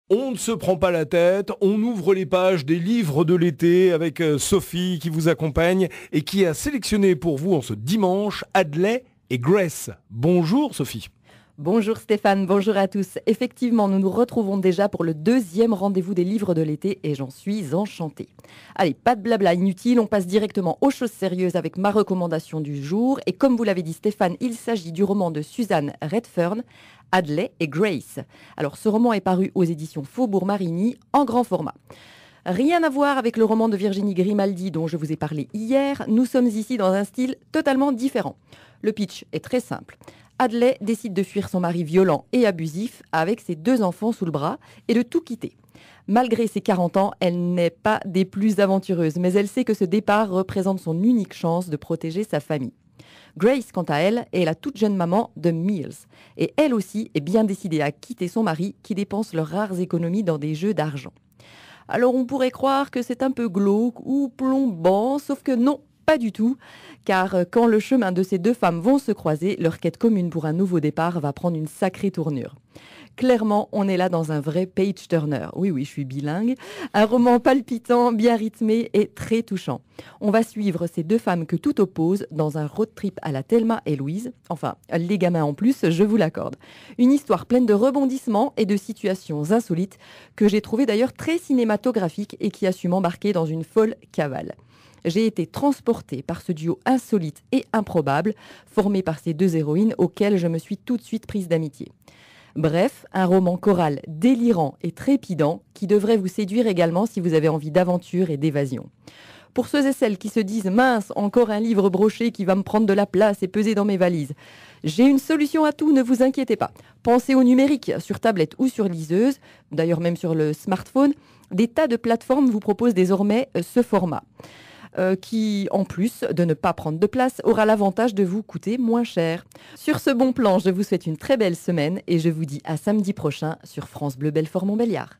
On ne se prend pas la tête, on ouvre les pages des livres de l'été avec Sophie qui vous accompagne et qui a sélectionné pour vous en ce dimanche Hadley et Grace. Bonjour Sophie. Bonjour Stéphane, bonjour à tous. Effectivement, nous nous retrouvons déjà pour le deuxième rendez-vous des livres de l'été et j'en suis enchantée. Allez, pas de blabla inutile, on passe directement aux choses sérieuses avec ma recommandation du jour. Et comme vous l'avez dit Stéphane, il s'agit du roman de Suzanne Redfern, Hadley et Grace. Alors ce roman est paru aux éditions Faubourg-Marigny en grand format. Rien à voir avec le roman de Virginie Grimaldi dont je vous ai parlé hier, nous sommes ici dans un style totalement différent. Le pitch est très simple. Hadley décide de fuir son mari violent et abusif avec ses 2 enfants sous le bras et de tout quitter. Malgré ses 40 ans, elle n'est pas des plus aventureuses, mais elle sait que ce départ représente son unique chance de protéger sa famille. Grace, quant à elle, est la toute jeune maman de Mills. Et elle aussi est bien décidée à quitter son mari qui dépense leurs rares économies dans des jeux d'argent. Alors on pourrait croire que c'est un peu glauque ou plombant, sauf que non, pas du tout, car quand le chemin de ces 2 femmes vont se croiser, leur quête commune pour un nouveau départ va prendre une sacrée tournure. Clairement, on est là dans un vrai page-turner. Oui, je suis bilingue. Un roman palpitant, bien rythmé et très touchant. On va suivre ces 2 femmes que tout oppose dans un road trip à la Thelma et Louise. Enfin, les gamins en plus, je vous l'accorde. Une histoire pleine de rebondissements et de situations insolites que j'ai trouvé d'ailleurs très cinématographique et qui a su m'embarquer dans une folle cavale. J'ai été transportée par ce duo insolite et improbable formé par ces 2 héroïnes auxquelles je me suis tout de suite prise d'amitié. Bref, un roman choral délirant et trépidant qui devrait vous séduire également si vous avez envie d'aventure et d'évasion. Pour ceux et celles qui se disent « mince, encore un livre broché qui va me prendre de la place et peser dans mes valises », j'ai une solution à tout, ne vous inquiétez pas. Pensez au numérique, sur tablette ou sur liseuse, d'ailleurs même sur le smartphone, des tas de plateformes vous proposent désormais ce format. Qui, en plus de ne pas prendre de place, aura l'avantage de vous coûter moins cher. Sur ce bon plan, je vous souhaite une très belle semaine et je vous dis à samedi prochain sur France Bleu Belfort Montbéliard.